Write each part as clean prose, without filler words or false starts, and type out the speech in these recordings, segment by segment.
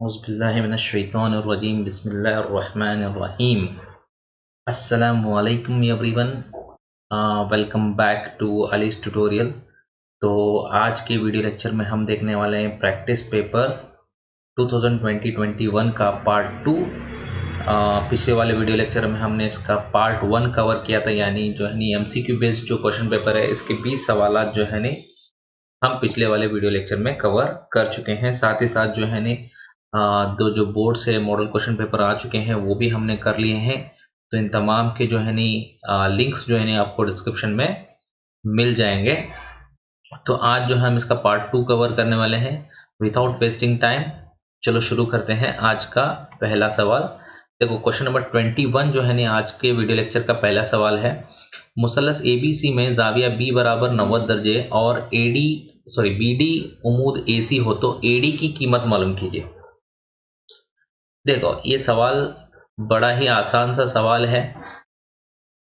औज़ुबिल्लाहिमिनश्शैतानिर्रजीम बिस्मिल्लाहिर्रहमानिर्रहीम। अस्सलामुअलैकुम everyone, welcome back to Ali's tutorial. तो आज के वीडियो लेक्चर में हम देखने वाले हैं प्रैक्टिस पेपर 2020-21 का पार्ट 2। पिछले वाले वीडियो लेक्चर में हमने इसका पार्ट 1 कवर किया था, यानी जो है एमसीक्यू बेस्ड जो क्वेश्चन पेपर है इसके 20 सवाल जो है हम पिछले वाले वीडियो लेक्चर में कवर कर चुके हैं। साथ ही साथ जो है दो जो बोर्ड से मॉडल क्वेश्चन पेपर आ चुके हैं वो भी हमने कर लिए हैं। तो इन तमाम के जो है लिंक्स जो है आपको डिस्क्रिप्शन में मिल जाएंगे। तो आज जो है हम इसका पार्ट 2 कवर करने वाले हैं विदाउट वेस्टिंग टाइम। चलो शुरू करते हैं आज का पहला सवाल। देखो क्वेश्चन नंबर 21 जो है आज के वीडियो लेक्चर का पहला सवाल है। मुसल्लस ABC में जाविया B बराबर 90 दर्जे और BD उमूद AC हो तो AD की कीमत मालूम कीजिए। देखो ये सवाल बड़ा ही आसान सा सवाल है।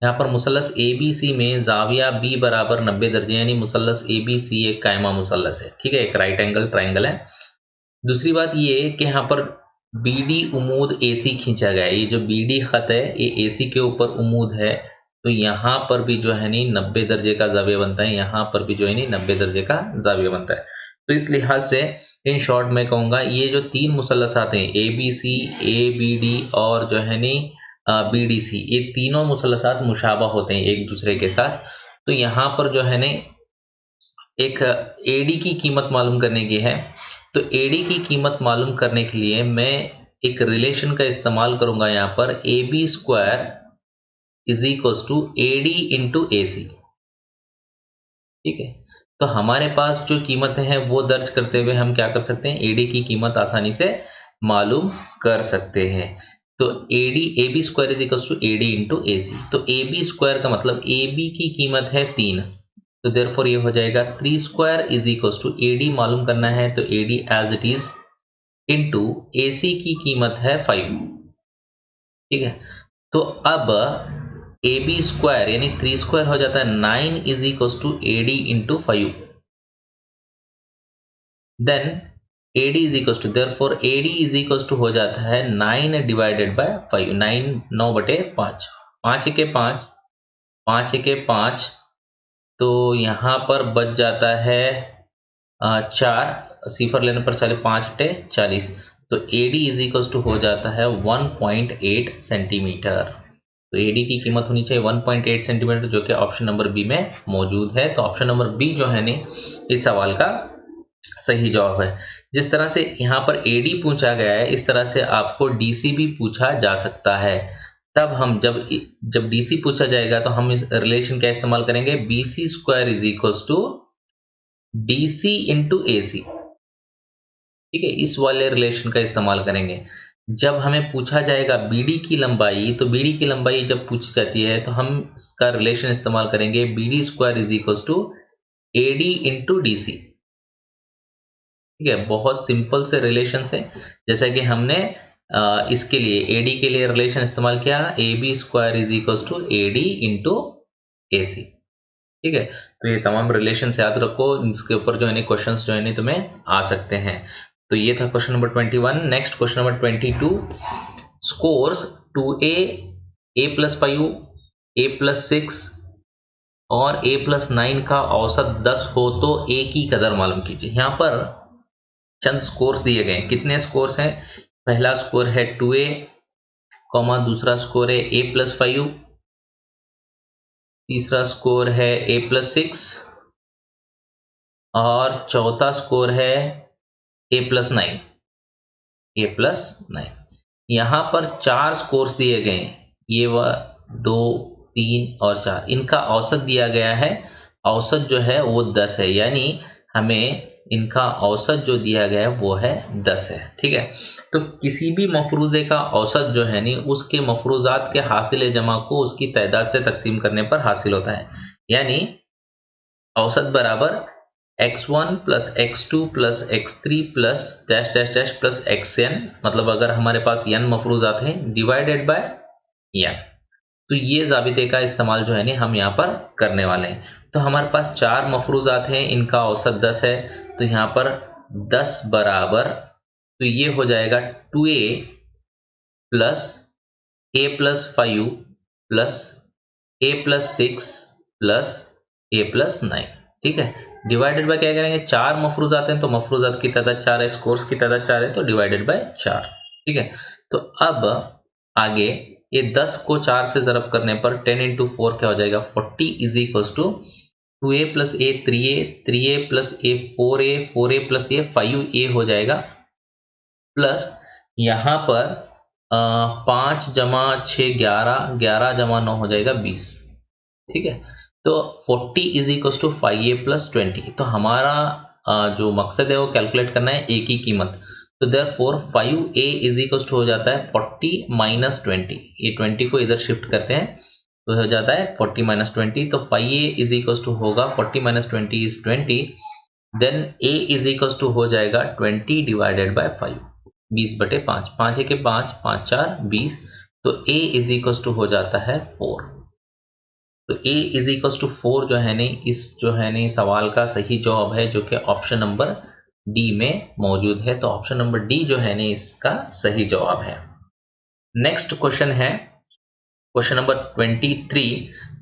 यहाँ पर मुसल्लस ABC में जाविया B बराबर 90 दर्जे, यानी मुसल्लस ABC एक कायमा मुसल्लस है, ठीक है, एक राइट एंगल ट्राइंगल है। दूसरी बात ये कि यहाँ पर BD उमूद AC खींचा गया है। ये जो BD खत है ये AC के ऊपर उमूद है, तो यहाँ पर भी जो है 90 दर्जे का जाविया बनता है, यहाँ पर भी जो है 90 दर्जे का जाविया बनता है। तो इस लिहाज से इन शॉर्ट में कहूँगा ये जो तीन मुसल्लसात हैं ABC, ABD और जो है BDC, ये तीनों मुसल्लसात मुशाबा होते हैं एक दूसरे के साथ। तो यहाँ पर जो है एक AD की कीमत मालूम करने की है। तो AD की कीमत मालूम करने के लिए मैं एक रिलेशन का इस्तेमाल करूंगा यहाँ पर, AB square is equals to AD into AC, ठीक है। तो हमारे पास जो कीमतें हैं वो दर्ज करते हुए हम क्या कर सकते हैं, AD की कीमत आसानी से मालूम कर सकते हैं। तो AB square is equals to AD into AC। तो AB स्क्वायर का मतलब AB की कीमत है 3, तो देयरफॉर ये हो जाएगा 3 square is equals to AD मालूम करना है, तो AD as it is into AC की कीमत है 5, ठीक है। तो अब AB स्क्वायर यानी 3 स्क्वायर हो जाता है 9 is equals to AD into 5। Then AD is equals to, therefore AD is equals to हो जाता है 9 डिवाइडेड बाय 5, 9 बटे 5, 5 के 5, 5 के 5, तो यहाँ पर बच जाता है 4, सिफर लेने पर चले 5 बटे 40, तो AD इज इक्वल्स टू हो जाता है 1.8 सेंटीमीटर। तो AD की कीमत होनी चाहिए 1.8 सेंटीमीटर, जो कि ऑप्शन नंबर बी में मौजूद है। तो ऑप्शन नंबर बी जो है इस सवाल का सही जवाब है। जिस तरह से यहाँ पर AD पूछा गया है, इस तरह से आपको DC भी पूछा जा सकता है। तब हम जब DC पूछा जाएगा तो हम इस रिलेशन का इस्तेमाल करेंगे, BC square is equals to DC into AC, ठीक है, इस वाले रिलेशन का इस्तेमाल करेंगे। जब हमें पूछा जाएगा BD की लंबाई, तो BD की लंबाई जब पूछी जाती है तो हम इसका रिलेशन इस्तेमाल करेंगे, BD square is equals to AD into DC, ठीक है। बहुत सिंपल से रिलेशन है, जैसा कि हमने इसके लिए AD के लिए रिलेशन इस्तेमाल किया, AB square is equals to AD into AC, ठीक है। तो ये तमाम रिलेशन याद रखो, इसके ऊपर जो है क्वेश्चंस जो है तुम्हें आ सकते हैं। तो ये था question number 21। Next question number 22, scores 2A, A+5, A+6 और A+9 का औसत 10 हो तो A की कदर मालूम कीजिए। यहाँ पर चंद स्कोर्स दिए गए हैं। कितने स्कोर्स हैं? पहला स्कोर है 2A, दूसरा स्कोर है A+5, तीसरा स्कोर है A+6 और चौथा स्कोर है A+9। यहाँ पर 4 स्कोर्स दिए गए हैं, ये 2, 3 और 4, इनका औसत दिया गया है। औसत जो है वो 10 है, यानी हमें इनका औसत जो दिया गया है वो है 10 है, ठीक है। तो किसी भी मफरूजे का औसत जो है उसके मफरूजात के हासिल जमा को उसकी तादाद से तकसीम करने पर हासिल होता है। यानी औसत बराबर x1 plus x2 plus x3 plus dash dash dash plus xn, मतलब अगर हमारे पास n मफरूजात हैं, डिवाइडेड बाय n। तो ये ज़ाबिते का इस्तेमाल जो है हम यहाँ पर करने वाले हैं। तो हमारे पास 4 मफरूजात हैं, इनका औसत 10 है, तो यहाँ पर 10 बराबर तो ये हो जाएगा 2a plus a plus 5 plus a plus 6 plus a plus 9। ठीक है, डिवाइडेड बाय क्या करेंगे, 4 मफरूजात हैं तो मफरूजात की तादाद 4 है, स्कोर्स की तादाद 4 है तो डिवाइडेड बाय 4। ठीक है, तो अब आगे ये 10 को 4 से ज़रब करने पर 10 इंटू 4 क्या हो जाएगा 40 is equals to 2a plus a 3a, 3a plus a 4a, 4a plus a 5a हो जाएगा, प्लस यहाँ पर 5 जमा 6 11, 11 जमा 9 हो जाएगा 20। ठीक है, तो 40 is equals to 5a plus 20। तो हमारा जो मकसद है वो कैलकुलेट करना है a की कीमत। तो therefore 5a is equals to हो जाता है 40 माइनस 20। ये 20 को इधर शिफ्ट करते हैं तो हो जाता है 40 माइनस 20। तो 5a इज इक्वल्स टू होगा 40 minus 20 is 20। Then a is equals to हो जाएगा 20 डिवाइडेड बाय 5, 20 बटे 5, 5 एक 5, 5 4 20। तो a इज इक्वल्स टू हो जाता है 4। तो a इज इक्वल्स टू 4 जो है नहीं, इस जो है नहीं सवाल का सही जवाब है, जो कि ऑप्शन नंबर डी में मौजूद है। तो ऑप्शन नंबर डी जो है नहीं इसका सही जवाब है। नेक्स्ट क्वेश्चन है क्वेश्चन नंबर 23।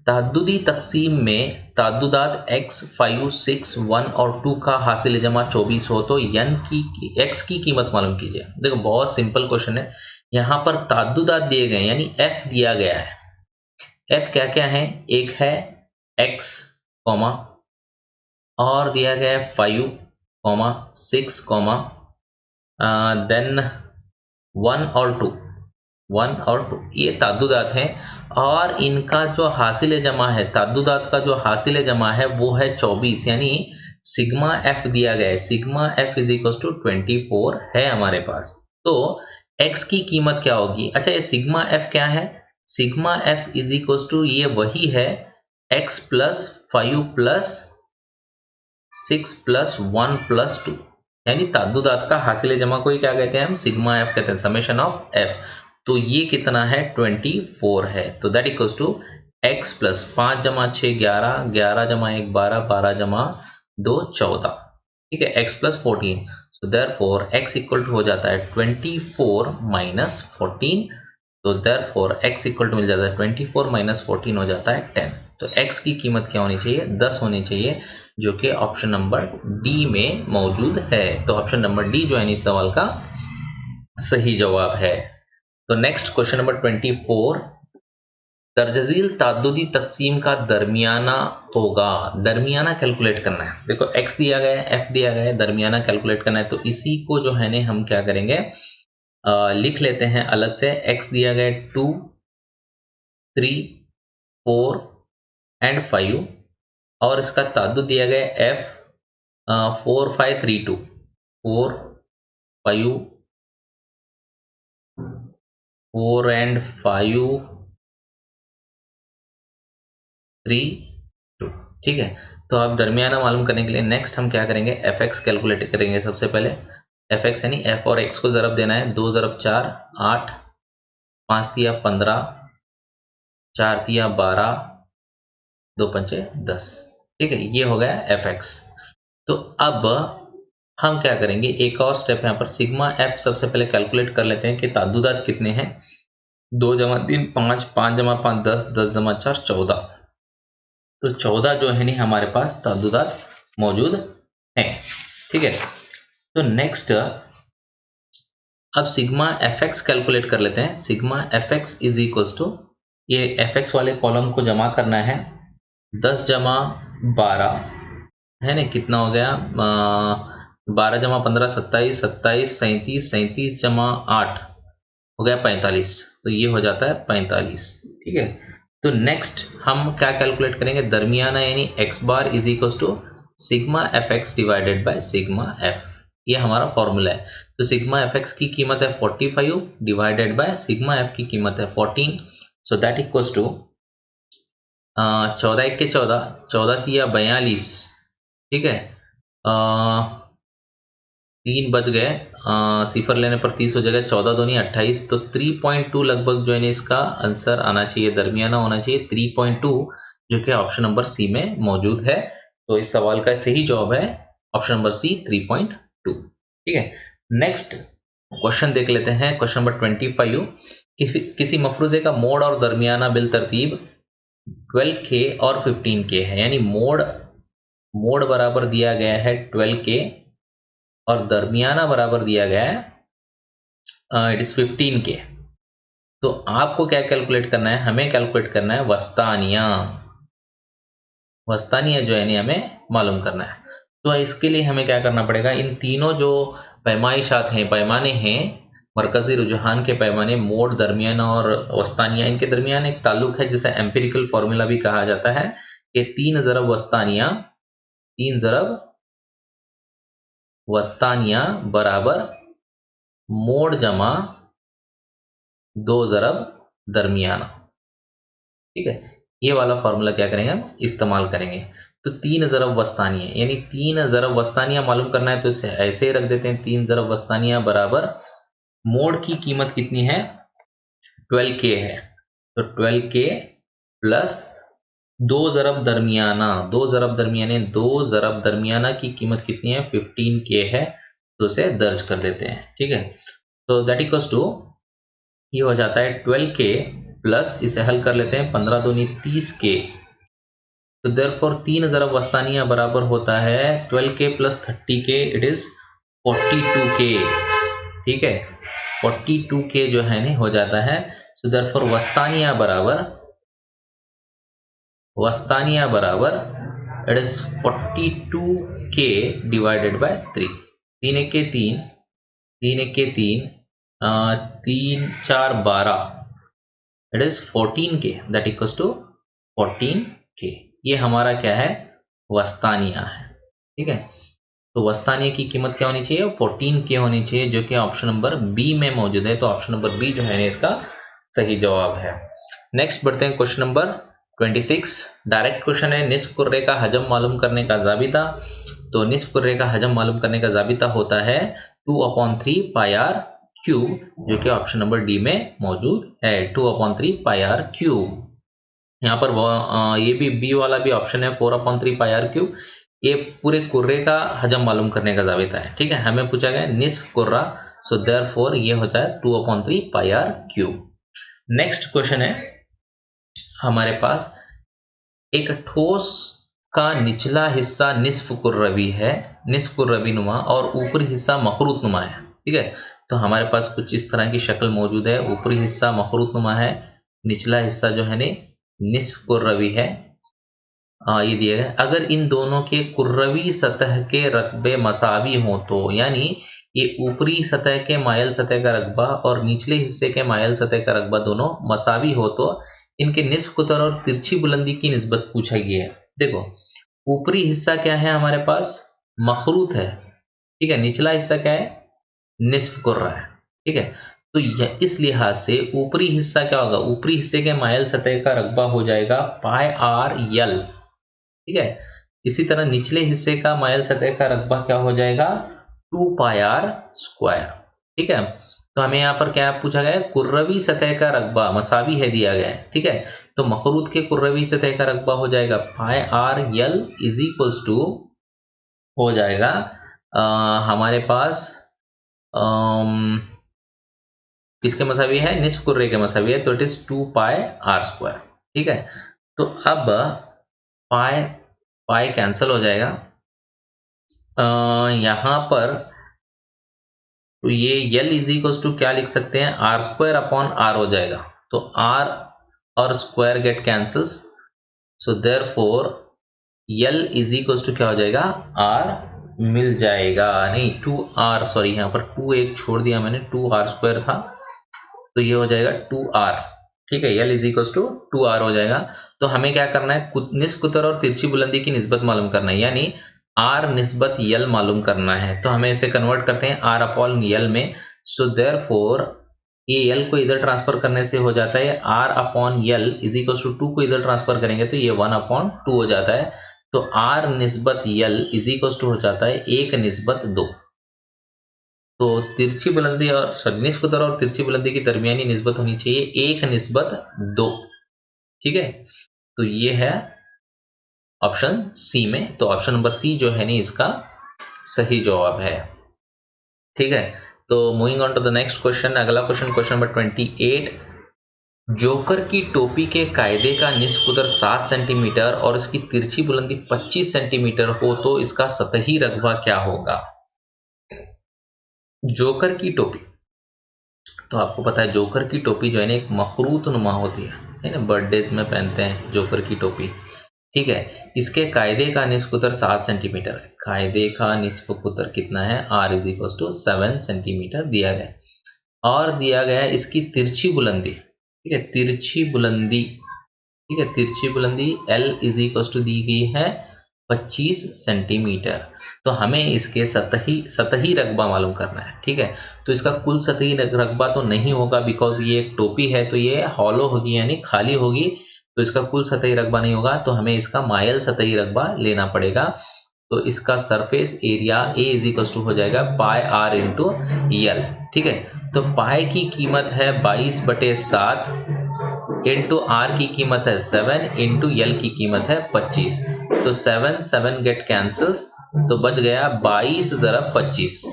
ताद्दुदी तकसीम में ताद्दुदात x, 5, 6, 1 और 2 का हासिल जमा 24 हो तो x की कीमत मालूम कीजिए। देखो बहुत सिंपल क्वेश्चन है। यहाँ पर ताद्दुदात दिए गए यानी f दिया गया है। f क्या क्या है, एक है x कॉमा और दिया गया है 5 कॉमा 6 कॉमा देन 1 और 2, 1 और 2 ये ताद्दुदात हैं और इनका जो हासिल जमा है, ताद्दुदात का जो हासिल जमा है वो है 24, यानी सिग्मा f दिया गया है। Sigma f is equal to 24 है हमारे पास। तो x की कीमत क्या होगी, अच्छा ये सिग्मा f क्या है, sigma f is equal to ये वही है x plus 5 plus 6 plus 1 plus 2, यानी ताद्दुदात का हासिल जमा को ही क्या कहते हैं हम, सिग्मा f कहते हैं, समेशन ऑफ f। तो ये कितना है 24 है। तो that equals to x plus 5 जमा 6 11, 11 जमा 1 12, 12 जमा 2 14। ठीक है, x प्लस 14। So therefore x equal to हो जाता है 24 माइनस 14। तो देयरफॉर x इक्वल टू मिल जाता है 24 माइनस 14 हो जाता है 10। तो x की कीमत क्या होनी चाहिए, 10 होनी चाहिए, जो कि ऑप्शन नंबर डी में मौजूद है। तो ऑप्शन नंबर डी जो है इस सवाल का सही जवाब है। तो नेक्स्ट क्वेश्चन नंबर 24। दरजजील ताद्दुदी तकसीम का दरमियाना होगा, दरमियाना कैलकुलेट करना है। देखो x दिया गया है, f दिया गया है, दरमियाना कैलकुलेट करना है। तो इसी को जो है हम क्या करेंगे, लिख लेते हैं अलग से। x दिया गया है 2, 3, 4 एंड 5 और इसका ताद्दुद दिया गया है f 4 5 3 2, 4 5 4 एंड 5 3 2। ठीक है, तो अब दरमियाना मालूम करने के लिए नेक्स्ट हम क्या करेंगे, fx कैलकुलेट करेंगे। सबसे पहले fx यानी f और x को ज़रब देना है। 2 ज़रब 4 8, 5 तिया 15, 4 तिया 12, 2 पंचे 10। ठीक है, ये हो गया fx। तो अब हम क्या करेंगे, एक और स्टेप यहाँ पर सिग्मा f सबसे पहले कैलकुलेट कर लेते हैं कि ताद्दुदात कितने हैं। 2 जमा 3 5, 5 जमा 5 10, 10 जमा 4 14। तो 14 जो है नहीं हमारे पास ताद्दुदात मौजूद हैं। ठीक है, तो नेक्स्ट अब सिग्मा fx कैलकुलेट कर लेते हैं। Sigma fx is equals to, ये fx वाले कॉलम को जमा करना है। 10 जमा 12 है ना, कितना हो गया, 12 जमा 15 27, 27 37, 37 जमा 8 हो गया 45। तो ये हो जाता है 45। ठीक है, तो नेक्स्ट हम क्या कैलकुलेट करेंगे, दरमियाना यानी x bar is equal to sigma fx divided by sigma f। ये हमारा फॉर्मूला है। तो सिग्मा fx की कीमत है 45 डिवाइडेड बाय सिग्मा f की कीमत है 14। सो दैट इक्वल्स टू 14 1 के 14, 14 तिया 42। ठीक है, 3 बच गए, सिफर लेने पर 30 हो जाएगा, 14 दूनी 28। तो 3.2 लगभग जो है इसका आंसर आना चाहिए, दरमियाना होना चाहिए 3.2, जो कि ऑप्शन नंबर सी में मौजूद है। तो इस सवाल का सही जवाब है ऑप्शन नंबर सी 3.2। ठीक है, नेक्स्ट क्वेश्चन देख लेते हैं। क्वेश्चन नंबर 25, किसी मफरूजे का मोड और दरमियाना बिल तरतीब 12K और 15K है, यानी मोड बराबर दिया गया है 12K और दरमियाना बराबर दिया गया है इट इज 15K। तो आपको क्या कैलकुलेट करना है, हमें कैलकुलेट करना है वस्तानिया जो है नहीं हमें मालूम करना है। तो इसके लिए हमें क्या करना पड़ेगा, इन तीनों जो पैमाने हैं, मरकजी रुझान के पैमाने, मोड, दरमियाना और वस्तानिया, इनके दरमियान एक ताल्लुक है जिसे एम्पिरिकल फॉर्मूला भी कहा जाता है कि 3 ज़रब वस्तानिया बराबर मोड जमा 2 ज़रब दरमियाना। ठीक है, ये वाला फॉर्मूला क्या करेंगे हम इस्तेमाल करेंगे। तो 3 ज़रब वस्तानिया, यानी 3 ज़रब वस्तानिया मालूम करना है, तो इसे ऐसे ही रख देते हैं। 3 ज़रब वस्तानिया बराबर मोड की कीमत कितनी है, 12K है, तो 12K प्लस 2 ज़रब दरमियाना की कीमत कितनी है, 15K है, तो उसे दर्ज कर देते हैं। ठीक है, तो दैट इक्वल्स टू ये हो जाता है 12K प्लस, इसे हल कर लेते हैं, 15 दूनी 30K। तो देयरफॉर 3 ज़रब वस्तानिया बराबर होता है 12K plus 30K, it is 42K। ठीक है, 42K जो है ना हो जाता है। सो देयरफॉर वस्तानिया बराबर it is 42K divided by 3। 3 एक के 3, 3 4 12, it is 14K, that equals to 14K। ये हमारा क्या है, वस्तानिया है। ठीक है, तो वस्तानिया की कीमत क्या होनी चाहिए, 14K होनी चाहिए, जो कि ऑप्शन नंबर बी में मौजूद है। तो ऑप्शन नंबर बी जो है इसका सही जवाब है। नेक्स्ट बढ़ते हैं क्वेश्चन नंबर 26। डायरेक्ट क्वेश्चन है, निस्फ कुर्रे का हजम मालूम करने का जाबिता। तो निस्फ कुर्रे का हजम मालूम करने का जाबिता होता है 2/3 पाई आर क्यूब, जो कि ऑप्शन नंबर डी में मौजूद है, 2/3 पाई आर क्यूब। यहाँ पर ये भी बी वाला भी ऑप्शन है 4/3 पाई आर क्यूब। ये पूरे कुर्रे का हजम मालूम करने का जाबिता है। ठीक है, हमें पूछा गया निस्फ कुर्रा, सो देयरफॉर ये होता है 2/3 पाई आर क्यूब। नेक्स्ट क्वेश्चन है हमारे पास, एक ठोस का निचला हिस्सा निस्फ कुर्रवी है, निस्फ कुर्रवी नुमा, और ऊपरी हिस्सा मखरूत नुमा है। ठीक है, तो हमारे पास कुछ इस तरह की शक्ल मौजूद है। ऊपरी हिस्सा मखरूत नुमा है, निचला हिस्सा जो है निस्फ कुर्रवी है। ये दिया गया, अगर इन दोनों के कुर्रवी सतह के रकबे मसावी हों तो, यानी ये ऊपरी सतह के मायल सतह का रकबा और निचले हिस्से के मायल सतह का रकबा दोनों मसावी हो तो इनके निस्फ कुतर और तिरछी बुलंदी की निस्बत पूछा गया है। देखो, ऊपरी हिस्सा क्या है हमारे पास, मखरूत है। ठीक है, निचला हिस्सा क्या है, निस्फ कुर्रा है। ठीक है, तो इस लिहाज से ऊपरी हिस्सा क्या होगा, ऊपरी हिस्से के मायल सतह का रकबा हो जाएगा पाई आर यल। ठीक है, इसी तरह निचले हिस्से का मायल सतह का रकबा क्या हो जाएगा, 2 पाई आर स्क्वायर। ठीक है, तो हमें यहाँ पर क्या पूछा गया है, कुर्रवी सतह का रकबा मसावी है दिया गया है। ठीक है, तो मखरूत के कुर्रवी सतह का रकबा हो जाएगा pi r l is equals to हो जाएगा हमारे पास किसके मसावी है, निस्फ कुर्रे के मसावी है, तो it is 2 pi r square. ठीक है, तो अब पाई कैंसिल हो जाएगा यहाँ पर, तो ये यल इज इक्वल्स टू क्या लिख सकते हैं, आर स्क्वायर अपॉन आर हो जाएगा। तो आर और square get cancels, so therefore L is equals to क्या हो जाएगा, आर मिल जाएगा, नहीं 2r, सॉरी यहाँ पर 2 एक छोड़ दिया मैंने, 2r स्क्वायर था, तो ये हो जाएगा 2r। ठीक है, यल इज इक्वल्स टू 2r हो जाएगा। तो हमें क्या करना है, निस्फ कुतर और तिरछी बुलंदी की निस्बत मालूम करना है, यानी आर निस्बत यल मालूम करना है। तो हमें इसे कन्वर्ट करते हैं आर अपॉन यल में। सो देयरफॉर ये यल को इधर ट्रांसफर करने से हो जाता है r upon L is equals to 2 को इधर ट्रांसफर करेंगे तो ये 1/2 हो जाता है। तो आर निस्बत यल इज इक्वल्स टू हो जाता है 1/2। तो तिरछी बुलंदी और निस्फ कुतर और तिरछी बुलंदी की दरमियानी निस्बत होनी चाहिए 1/2। ठीक है, तो ये है ऑप्शन सी में। तो ऑप्शन नंबर सी जो है इसका सही जवाब है। ठीक है, तो moving on to the next question, अगला क्वेश्चन, क्वेश्चन नंबर 28। जोकर की टोपी के कायदे का निस्फ उतर 7 सेंटीमीटर और इसकी तिरछी बुलंदी 25 सेंटीमीटर हो तो इसका सतही रकबा क्या होगा? जोकर की टोपी, तो आपको पता है जोकर की टोपी जो है ना एक मखरूत नुमा होती है ना, बर्थडेज में पहनते हैं जोकर की टोपी, ठीक है। इसके कायदे का निस्फ उतर 7 सेंटीमीटर है। कायदे का निस्फ उतर कितना है? r is equal to 7 centimetre दिया गया है। और दिया गया है इसकी तिरछी बुलंदी, ठीक है, तिरछी बुलंदी, ठीक है, तिरछी बुलंदी L इज इक्वल टू दी गई है 25 सेंटीमीटर। तो हमें इसके सतही रकबा मालूम करना है, ठीक है। तो इसका कुल सतही रकबा तो नहीं होगा, बिकॉज ये एक टोपी है तो ये हॉलो होगी यानी खाली होगी, तो इसका कुल सतही रकबा नहीं होगा। तो हमें इसका माइल सतही रकबा लेना पड़ेगा। तो इसका surface area A is equal to हो जाएगा पाई r इंटू यल, ठीक है। तो पाई की कीमत है 22/7 इंटू आर की कीमत है 7 इंटू यल की कीमत है 25। तो 7 गेट कैंसल्स, तो बच गया 22 ज़रब 25,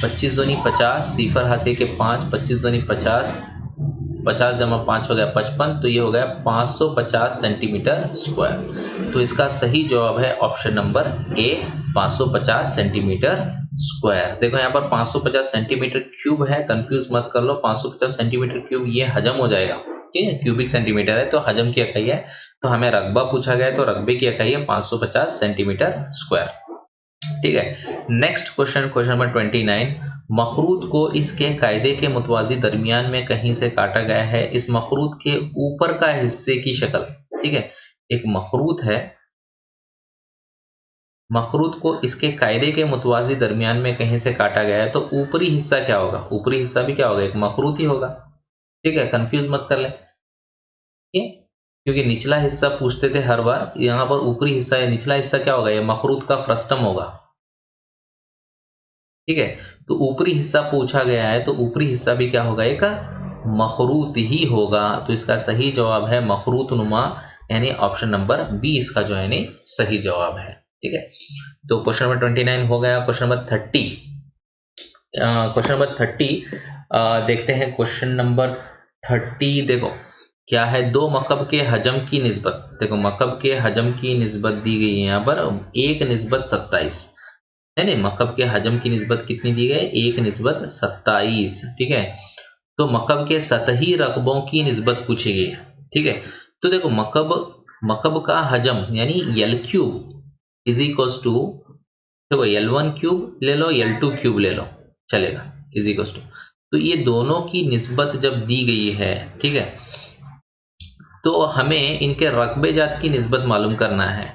25 दूनी 50, सिफर हासिल के 5, 25 दूनी 50, 50 जमा 5 हो गया 55, तो ये हो गया 550 सेंटीमीटर स्क्वायर। तो इसका सही जवाब है option number A, 550 centimetre square. देखो यहाँ पर 550 सेंटीमीटर क्यूब है, कंफ्यूज मत कर लो। 550 सेंटीमीटर क्यूब ये हजम हो जाएगा, ठीक है, क्यूबिक सेंटीमीटर है तो हजम की इकाई है। तो हमें रकबा पूछा गया है तो रकबे की इकाई है 550 सेंटीमीटर स्क्वायर, ठीक है। Next question, question number 29। मखरूत को इसके कायदे के मुतवाजी दरमियान में कहीं से काटा गया है। इस मखरूत के ऊपर का हिस्से की शक्ल, ठीक है, एक मखरूत है, मखरूत को इसके कायदे के मुतवाजी दरमियान में कहीं से काटा गया है, तो ऊपरी हिस्सा क्या होगा? ऊपरी हिस्सा भी क्या होगा? एक मखरूत ही होगा, ठीक है, कंफ्यूज मत कर ले, क्योंकि निचला हिस्सा पूछते थे हर बार, यहाँ पर ऊपरी हिस्सा है, निचला हिस्सा क्या होगा? ये मखरूत का फ्रस्टम होगा, ठीक है। तो ऊपरी हिस्सा पूछा गया है तो ऊपरी हिस्सा भी क्या होगा? एक मखरूत ही होगा। तो इसका सही जवाब है मखरूत नुमा, यानी ऑप्शन नंबर बी इसका जो है नहीं सही जवाब है, ठीक है। तो क्वेश्चन नंबर 29 हो गया। क्वेश्चन नंबर 30, क्वेश्चन नंबर 30 देखते हैं। क्वेश्चन नंबर 30 देखो क्या है, दो मकब के हजम की निस्बत, देखो मकब के हजम की निस्बत दी गई है यहाँ पर 1:27 है नहीं। मकब के हजम की निस्बत कितनी दी गई? 1:27, ठीक है। तो मकब के सतही रकबों की निस्बत पूछी गई है, ठीक है। तो देखो मकब का हजम यानी यल क्यूब इज इक्वल टू, देखो L1 क्यूब ले लो, L2 क्यूब ले लो, चलेगा, इज इक्वल टू, तो ये दोनों की निस्बत जब दी गई है, ठीक है, तो हमें इनके रकबे जात की निस्बत मालूम करना है।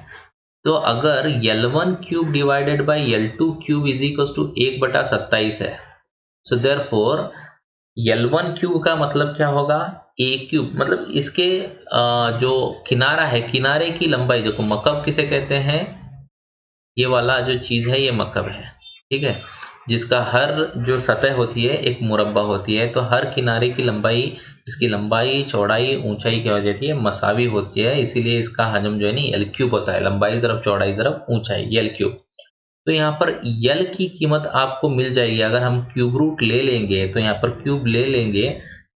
तो अगर L1 cube divided by L2 cube is equal to 1/27 है, सो देयरफॉर L1 क्यूब का मतलब क्या होगा? A क्यूब, मतलब इसके जो किनारा है, किनारे की लंबाई, देखो मकब किसे कहते हैं? ये वाला जो चीज है ये मकब है, ठीक है, जिसका हर जो सतह होती है एक मुरब्बा होती है, तो हर किनारे की लंबाई, इसकी लंबाई चौड़ाई ऊंचाई क्या हो जाती है? मसावी होती है, इसीलिए इसका हजम जो है ना यल क्यूब होता है, लंबाई ज़रब चौड़ाई ज़रब ऊंचाई, यल क्यूब। तो यहाँ पर यल की कीमत आपको मिल जाएगी, अगर हम क्यूब रूट ले लेंगे तो यहाँ पर क्यूब ले लेंगे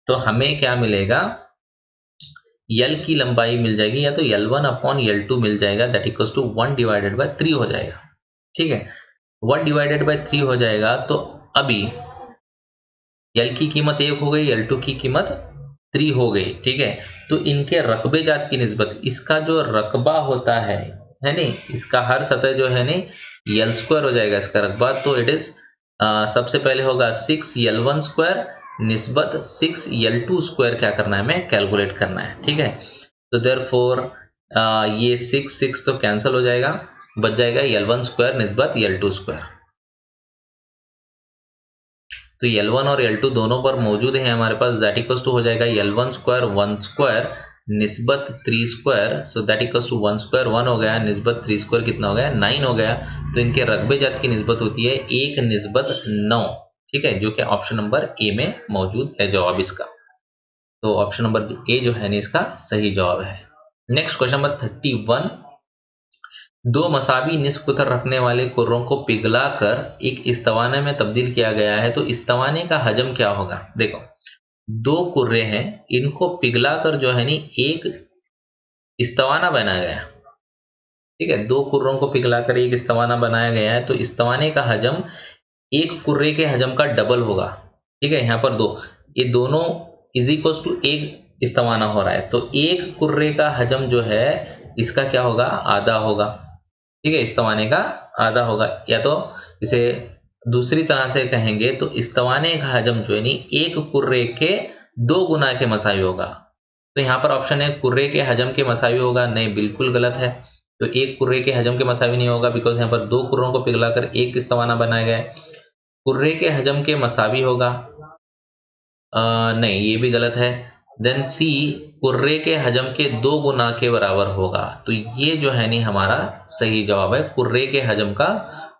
तो हमें क्या मिलेगा? यल की लंबाई मिल जाएगी, या तो L1/L2 मिल जाएगा, दैट इक्वल्स टू 1/3 हो जाएगा, ठीक है। 1/3 हो जाएगा, तो अभी यल की कीमत 1 हो गई, L2 की कीमत 3 हो गई, ठीक है। तो इनके रकबे जात की निस्बत, इसका जो रकबा होता है नहीं, इसका हर सतह जो है नहीं L² हो जाएगा इसका रकबा, तो इट इज सबसे पहले होगा 6L1² निस्बत 6L2² क्या करना है हमें? कैलकुलेट करना है, ठीक है। तो देयरफॉर ये 6 तो कैंसिल हो जाएगा, बच जाएगा L1² निस्बत L2²। तो L1 और L2 दोनों पर मौजूद है हमारे पास, दैट इक्वल्स टू हो जाएगा L1² 1² निस्बत 3², सो दैट इक्वल्स टू 1² 1 हो गया, निस्बत 3² कितना हो गया? 9 हो गया। तो इनके रकबे जात की निस्बत होती है 1:9, ठीक है, जो कि ऑप्शन नंबर ए में मौजूद है जवाब इसका। तो ऑप्शन नंबर ए जो है ना इसका सही जवाब है। Next question number 31। दो मसावी निस्फ कुतर रखने वाले कुर्रों को पिघलाकर एक इस्तवाने में तब्दील किया गया है, तो इस्तवाने का हजम क्या होगा? देखो, दो कुर्रे हैं, इनको पिघलाकर जो है नी एक इस्तवाना बनाया गया, ठीक है। दो कुर्रों को पिघलाकर एक इस्तवाना बनाया गया है, तो इस्तवाने का हजम एक कुर्रे के हजम का डबल होगा, ठीक है। यहाँ पर दो, ये दोनों इज इक्वल टू एक इस्तवाना हो रहा है, तो एक कुर्रे का हजम जो है इसका क्या होगा? आधा होगा, ठीक है। इस्तवाने का आधा होगा, या तो इसे दूसरी तरह से कहेंगे तो इस्तवाने का हजम जो है नी एक कुर्रे के 2 गुना के मसावी होगा। तो यहाँ पर ऑप्शन है कुर्रे के हजम के मसावी होगा, नहीं, बिल्कुल गलत है। तो एक कुर्रे के हजम के मसावी नहीं होगा, बिकॉज यहाँ पर दो कुर्रों को पिघलाकर एक इस्तवाना बनाया गया है। कुर्रे के हजम के मसावी होगा, नहीं, ये भी गलत है। देन सी, कुर्रे के हजम के 2 गुना के बराबर होगा, तो ये जो है नी हमारा सही जवाब है, कुर्रे के हजम का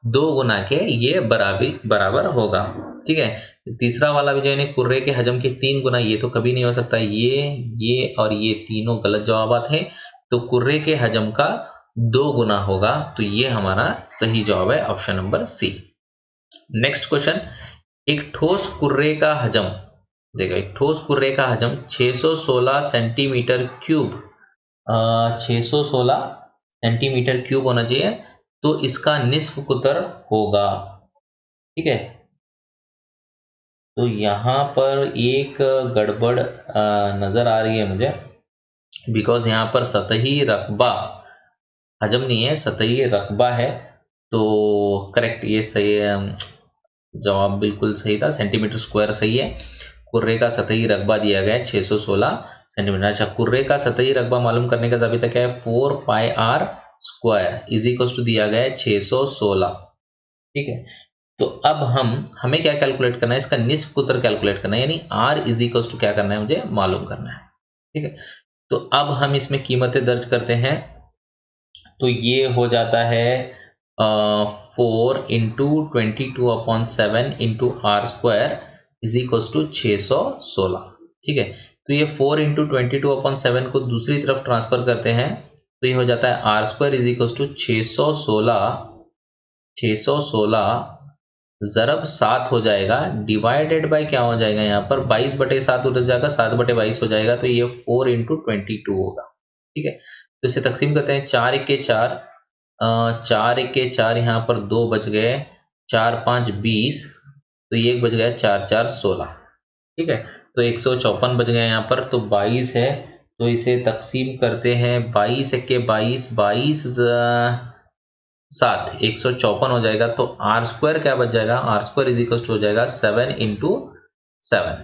2 गुना के ये बराबर होगा, ठीक है। तीसरा वाला भी जो है कुर्रे के हजम के 3 गुना, ये तो कभी नहीं हो सकता, ये और ये तीनों गलत जवाब हैं। तो कुर्रे के हजम का 2 गुना होगा, तो ये हमारा सही जवाब है, option number C. Next question, एक ठोस कुर्रे का हजम, देखो, एक ठोस कुर्रे का हजम 616 सेंटीमीटर क्यूब, 616 सेंटीमीटर क्यूब होना चाहिए, तो इसका निस्फ कुतर होगा, ठीक है। तो यहाँ पर एक गड़बड़ नजर आ रही है मुझे, बिकॉज यहाँ पर सतही रकबा हजम नहीं है, सतही रकबा है, तो करेक्ट, ये सही है, जवाब बिल्कुल सही था, सेंटीमीटर स्क्वायर सही है। कुर्रे का सतही रकबा दिया गया है 616 सेंटीमीटर। अच्छा, कुर्रे का सतही रकबा मालूम करने का जाबिता क्या है? 4 pi r square is equal to दिया गया है 616, ठीक है। तो अब हमें क्या कैलकुलेट करना है? इसका निस्फ कुतर कैलकुलेट करना है, यानी आर इज इक्वल टू क्या करना है? मुझे मालूम करना है, ठीक है। तो अब हम इसमें कीमतें दर्ज करते हैं, तो ये हो जाता है 4 into 22/7 into r square is equal to 616, ठीक है। तो ये 4 इंटू 22/7 को दूसरी तरफ ट्रांसफर करते हैं, तो ये हो जाता है r square is equal to 616 ज़रब 7 हो जाएगा, डिवाइडेड बाय क्या हो जाएगा? यहाँ पर 22/7 उधर जाएगा, 7/22 हो जाएगा, तो ये 4 इंटू 22 होगा, ठीक है। तो इसे तकसीम करते हैं, 4 1 4, 4 1 4, यहाँ पर 2 बच गए, 4 5 20, तो ये एक बच गया, 4 4 16, ठीक है। तो 154 बच गए यहाँ पर, तो 22 है, तो इसे तकसीम करते हैं, 22 1 22, 22 7, 154 हो जाएगा, तो आर स्क्वायर क्या बच जाएगा? R square is equal to हो जाएगा 7 इंटू 7,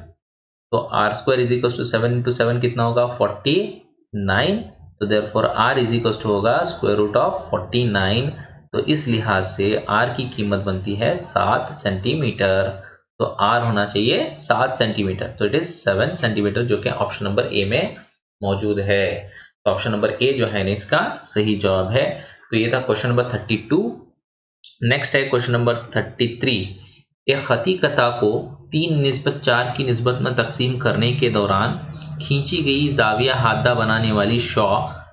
तो r square is equal to 7 into 7 कितना होगा? 49, तो therefore r is equal to होगा स्क्वायर रूट ऑफ 49, तो इस लिहाज से आर की कीमत बनती है 7 सेंटीमीटर, तो आर होना चाहिए 7 सेंटीमीटर, तो इट इज 7 सेंटीमीटर, जो कि ऑप्शन नंबर ए में मौजूद है। तो ऑप्शन नंबर ए जो है ना इसका सही जवाब है। तो ये था क्वेश्चन नंबर 32। नेक्स्ट है क्वेश्चन नंबर 33। एक खती कता को 3:4 की निस्बत में तकसीम करने के दौरान खींची गई जाविया हादा बनाने वाली शौ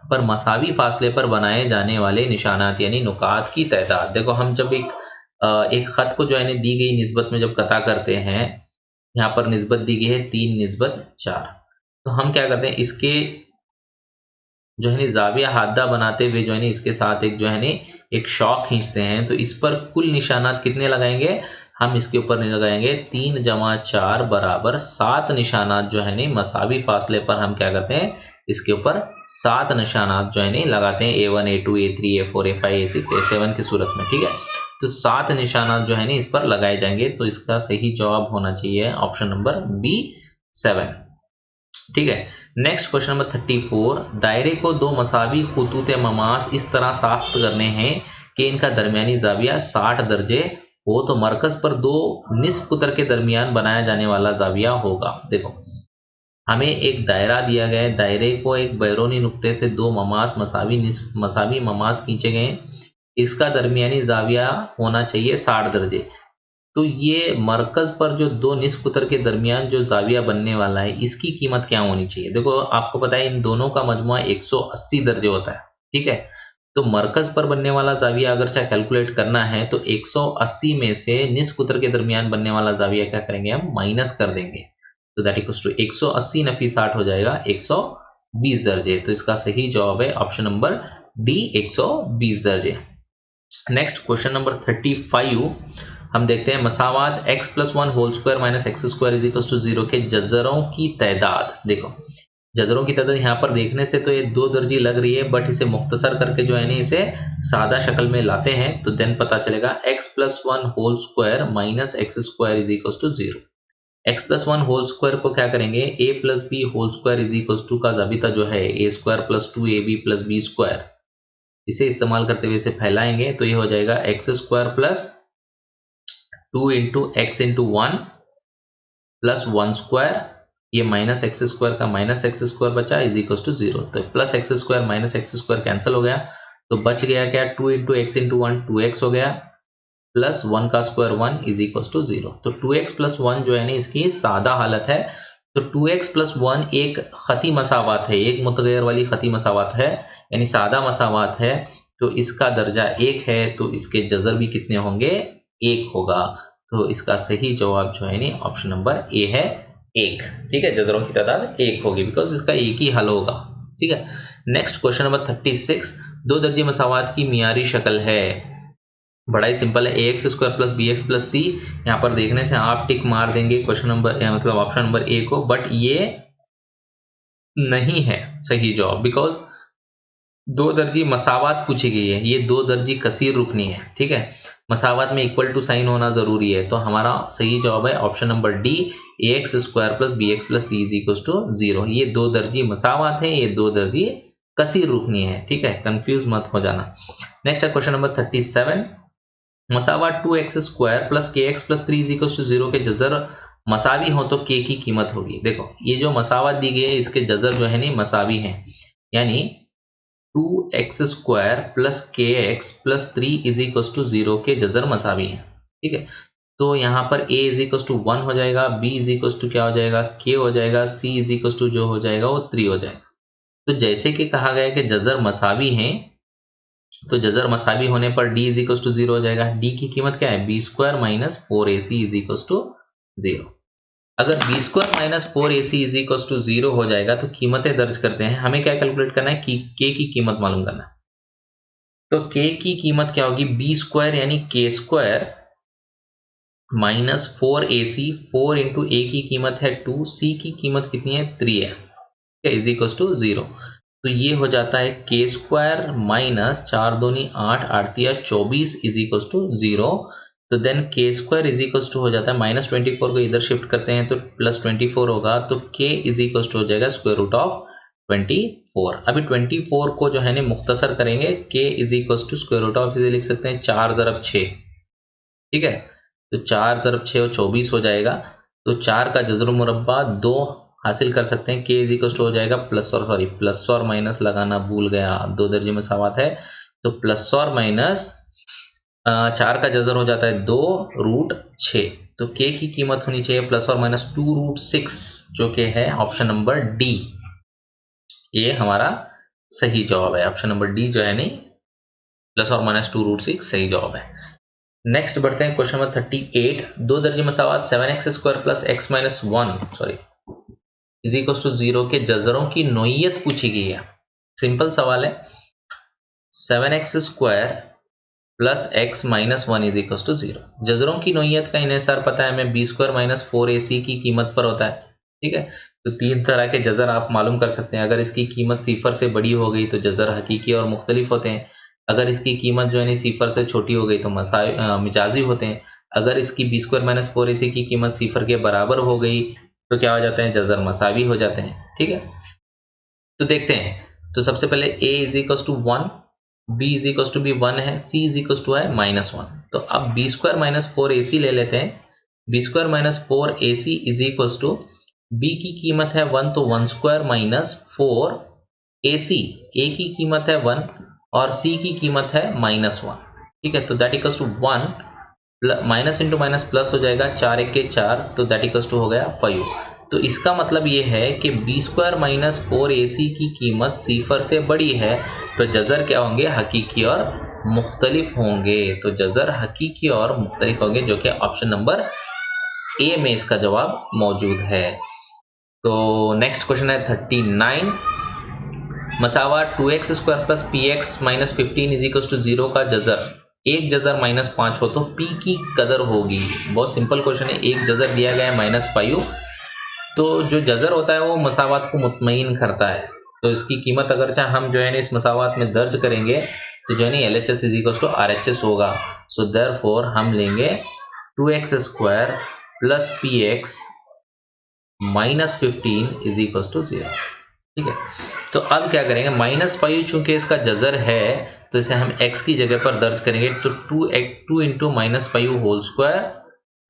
पर मसावी फासले पर बनाए जाने वाले निशानात यानी नुकात की तादाद। देखो, हम जब एक खत को जो है दी गई निस्बत में जब कता करते हैं, यहाँ पर निस्बत दी गई है 3:4, तो हम क्या करते हैं, इसके जो है जाविया हादा बनाते हुए जो है इसके साथ एक जो है एक शॉक खींचते हैं, तो इस पर कुल निशानात कितने लगाएंगे? हम इसके ऊपर नहीं लगाएंगे, 3 जमा 4 बराबर 7 निशानात जो है मसावी फासले पर हम क्या करते हैं, इसके ऊपर 7 निशानात जो है लगाते हैं, A1 A2 A3 A4 A5 A6 A7 की सूरत में, ठीक है। तो 7 निशानात जो है इस पर लगाए जाएंगे, तो इसका सही जवाब होना चाहिए ऑप्शन नंबर बी 7, ठीक है। Next question number 34। दायरे को दो मसावी खुतूत ममास इस तरह साख्त करने हैं कि इनका दरमियानी जाविया 60 दर्जे हो, तो मरकज पर दो निस्फ कुतर के दरमियान बनाया जाने वाला जाविया होगा। देखो, हमें एक दायरा दिया गया है, दायरे को एक बैरूनी नुक्ते से दो मसावी ममास खींचे गए, इसका दरमियानी जाविया होना चाहिए 60 दर्जे। तो ये मरकज पर जो दो निस्फ कुतर के दरमियान जो जाविया बनने वाला है, इसकी कीमत क्या होनी चाहिए? देखो, आपको पता है इन दोनों का मजमुआ 180 दर्जे होता है, ठीक है। तो मरकज पर बनने वाला जाविया अगर चाहे कैलकुलेट करना है तो 180 में से निस्फ उत्तर के दरमियान बनने वाला जाविया क्या करेंगे, हम माइनस कर देंगे। तो दैट इक्वल्स टू 180 नफी 60 हो जाएगा 120 दर्जे। तो इसका सही जवाब है ऑप्शन नंबर डी, 120 दर्जे। नेक्स्ट क्वेश्चन नंबर 35 हम देखते हैं, मसावात x + 1 whole square minus x square is equal to 0 के जजरों की तादाद। देखो जजरों की तादाद यहाँ पर देखने से तो ये 2 दर्जी लग रही है, बट इसे मुख्तसर करके जो है ना इसे सादा शक्ल में लाते हैं तो देन पता चलेगा x + 1 whole square minus x square is equal to 0। x + 1 whole square को क्या करेंगे, a + b whole square is equal to का जाबिता जो है a² + 2ab + b स्क्वायर, इसे इस्तेमाल करते हुए इसे फैलाएंगे तो ये हो जाएगा x² + 2 × x × 1 + 1 स्क्वायर, ये माइनस एक्स स्क्वायर का माइनस एक्स स्क्वायर बचा इज इक्वल टू 0। तो plus x square minus x square cancel हो गया तो बच गया क्या, 2 × x × 1 2x हो गया, प्लस 1 का स्क्वायर 1 इज इक्वल टू 0। तो 2x + 1 जो है ना इसकी सादा हालत है। तो 2x + 1 एक खती मसावात है, एक मुतगैर वाली खती मसावात है, यानी सादा मसावात है। तो इसका दर्जा 1 है तो इसके जजर भी कितने होंगे, 1 होगा। तो इसका सही जवाब जो है ना ऑप्शन नंबर ए है 1। ठीक है, जजरों की तादाद 1 होगी बिकॉज इसका एक ही हल होगा। ठीक है, नेक्स्ट क्वेश्चन नंबर 36, 2 दर्जे मसावात की मियारी शक्ल है। बड़ा ही सिंपल है, ax² + bx + c। यहाँ पर देखने से आप टिक मार देंगे क्वेश्चन नंबर मतलब ऑप्शन नंबर ए को, बट ये नहीं है सही जवाब बिकॉज 2 दर्जी मसावात पूछी गई है, ये 2 दर्जी कसीर रुकनी है। ठीक है, मसावात में इक्वल टू साइन होना जरूरी है। तो हमारा सही जवाब है option number D, ax² + bx + c = 0। ये 2 दर्जी मसावात है, ये 2 दर्जी कसीर रुकनी है। ठीक है, कंफ्यूज मत हो जाना। नेक्स्ट है क्वेश्चन नंबर 37, मसावात 2x² + kx + 3 = 0 के जजर मसावी हो तो k की कीमत होगी। देखो ये जो मसावत दी गई है इसके जजर जो है नहीं मसावी हैं, यानी 2x² + kx + 3 = 0 के जजर मसावी हैं। ठीक है, तो यहाँ पर a = 1 हो जाएगा, b = क्या हो जाएगा, k हो जाएगा, c = जो हो जाएगा वो 3 हो जाएगा। तो जैसे कि कहा गया कि जजर मसावी हैं तो जजर मसावी होने पर d = 0 हो जाएगा। d की कीमत क्या है, b² - 4ac = 0। अगर b² - 4ac = 0 हो जाएगा तो कीमतें दर्ज करते हैं। हमें क्या कैलकुलेट करना है कि k की कीमत मालूम करना है। तो k की कीमत क्या होगी, b² यानी k² - 4ac, 4 × a की कीमत है 2, c की कीमत कितनी है 3 है, इज इक्वल टू 0। तो ये हो जाता है k² - 4 दूनी 8, 8 तिया 24 इज इक्वल टू 0। तो then k² is equal to हो जाता है -24 को इधर शिफ्ट करते हैं तो +24 होगा। तो k इज इक्वल टू हो जाएगा √24। अभी 24 को जो है ना मुख्तसर करेंगे, k इज इक्वल टू √, इसे लिख सकते हैं 4 × 6। ठीक है, तो 4 × 6 24 हो जाएगा। तो 4 का जज़र मुरब्बा 2 हासिल कर सकते हैं, k इज इक्वल टू हो जाएगा प्लस और माइनस लगाना भूल गया, 2 दर्जे मसावात है तो प्लस और माइनस 4 का जज़र हो जाता है 2√6। तो k की कीमत होनी चाहिए +or-2√6 जो कि है ऑप्शन नंबर डी। ये हमारा सही जवाब है, ऑप्शन नंबर डी जो है नहीं +or-2√6 सही जवाब है। नेक्स्ट बढ़ते हैं क्वेश्चन नंबर 38, 2 दर्जे मसावात 7x² + x - 1 is equal to 0 के जजरों की नोयत पूछी गई है। सिंपल सवाल है, 7x² + x - 1 is equal to 0। जजरों की नोयत का इन्हिसार पता है हमें, b² - 4ac की कीमत पर होता है। ठीक है, तो 3 तरह के जजर आप मालूम कर सकते हैं। अगर इसकी कीमत 0 से बड़ी हो गई तो जजर हकीकी और मुख्तलिफ होते हैं। अगर इसकी कीमत जो है 0 से छोटी हो गई तो मिजाजी होते हैं। अगर इसकी b² - 4ac की कीमत 0 के बराबर हो गई तो क्या हो जाते हैं, जजर मसावी हो जाते हैं। ठीक है, तो देखते हैं। तो सबसे पहले a is equal to 1, b is equal to भी 1 है, c इज इक्वल टू है -1। तो अब b² - 4ac ले लेते हैं। b² - 4ac is equal to b की कीमत है 1 तो 1² - 4ac, a की कीमत है 1 और c की कीमत है -1। ठीक है, तो that equals to 1 minus into minus plus हो जाएगा, 4 × 1 = 4 तो दैट इक्वल्स टू हो गया 5। तो इसका मतलब ये है कि b² - 4ac की कीमत 0 से बड़ी है तो जज़र क्या होंगे, हकीकी और मुख्तलिफ होंगे। तो जज़र हकीकी और मुख्तलिफ होंगे, जो कि ऑप्शन नंबर ए में इसका जवाब मौजूद है। तो नेक्स्ट क्वेश्चन है 39। मसावात 2x² plus px minus 15 is equal to 0 का जज़र, एक जज़र -5 हो तो p की कदर होगी। बहुत सिंपल क्वेश्चन है, एक जज़र दिया गया है -5, तो जो जज़र होता है वो मसावात को मुतमईन करता है। तो इसकी कीमत अगर चाहे हम जो है ना इस मसावात में दर्ज करेंगे तो जो है ना LHS is equal to RHS होगा। सो देयरफॉर हम लेंगे 2x² plus px minus 15 is equal to 0। ठीक है, तो अब क्या करेंगे, -5 चूंकि इसका जज़र है तो इसे हम x की जगह पर दर्ज करेंगे। तो 2 into -5 whole square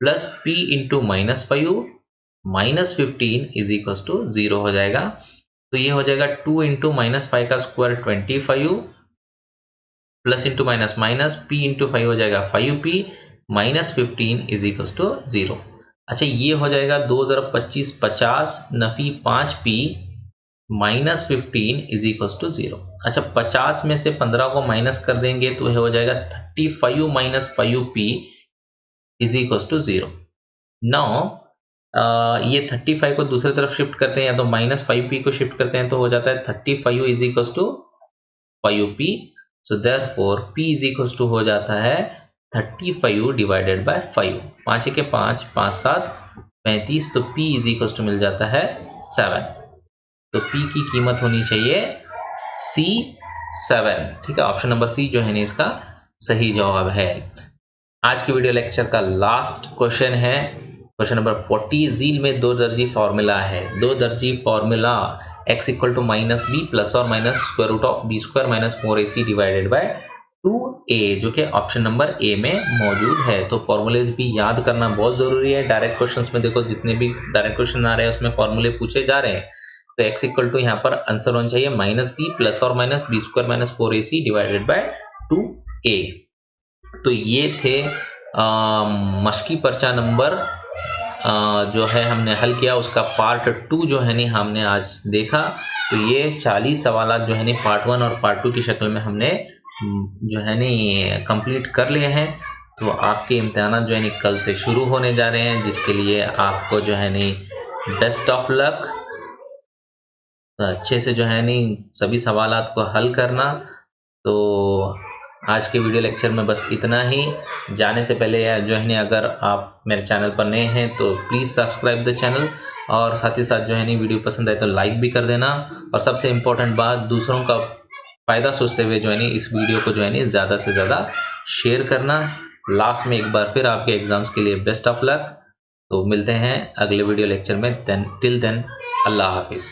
plus p into -5 minus 15 is equal to 0 हो जाएगा। तो ये हो जाएगा 2 इंटू -5 का square 25 plus into minus p into 5 हो जाएगा 5p minus 15 is equal to 0। अच्छा, ये हो जाएगा 2 × 25 50 नफी 5p minus 15 is equal to 0। अच्छा, 50 में से 15 को माइनस कर देंगे तो यह हो जाएगा 35 minus 5p is equal to 0। Now ये 35 को दूसरी तरफ शिफ्ट करते हैं या तो -5p को शिफ्ट करते हैं तो हो जाता है 35 is equal to 5p। So therefore p is equal to हो जाता है 35 डिवाइडेड बाय 5। 5 के 5, 5 7 35, तो p इज इक्वल टू मिल जाता है 7। तो p की कीमत होनी चाहिए C7। ठीक है, ऑप्शन नंबर सी जो है ना इसका सही जवाब है। आज की वीडियो लेक्चर का लास्ट क्वेश्चन है क्वेश्चन नंबर 40। झील में दो दर्जी फॉर्मूला है। दो दर्जी formula x equal to -b plus और minus square root of b² minus 4ac divided by 2a, जो कि ऑप्शन नंबर ए में मौजूद है। तो फॉर्मूलेज भी याद करना बहुत जरूरी है। डायरेक्ट क्वेश्चंस में देखो, जितने भी डायरेक्ट क्वेश्चन आ रहे हैं उसमें फॉर्मूले पूछे जा रहे हैं। तो x इक्वल टू यहाँ पर आंसर होना चाहिए -b प्लस और minus b² minus 4ac divided by 2a। तो ये थे मशकी पर्चा नंबर जो है हमने हल किया, उसका पार्ट 2 जो है ना हमने आज देखा। तो ये 40 सवाल जो है ना पार्ट 1 और पार्ट 2 की शक्ल में हमने जो है ना कंप्लीट कर लिए हैं। तो आपके इम्तिहान जो है ना कल से शुरू होने जा रहे हैं, जिसके लिए आपको जो है ना बेस्ट ऑफ लक। तो अच्छे से जो है नहीं सभी सवालात को हल करना। तो आज के वीडियो लेक्चर में बस इतना ही। जाने से पहले जो है ना अगर आप मेरे चैनल पर नए हैं तो प्लीज़ सब्सक्राइब द चैनल, और साथ ही साथ जो है ना वीडियो पसंद आए तो लाइक भी कर देना। और सबसे इम्पोर्टेंट बात, दूसरों का फ़ायदा सोचते हुए जो है ना इस वीडियो को जो है ना ज़्यादा से ज़्यादा शेयर करना। लास्ट में एक बार फिर आपके एग्ज़ाम्स के लिए बेस्ट ऑफ लक। तो मिलते हैं अगले वीडियो लेक्चर में। टिल देन अल्लाह हाफिज़।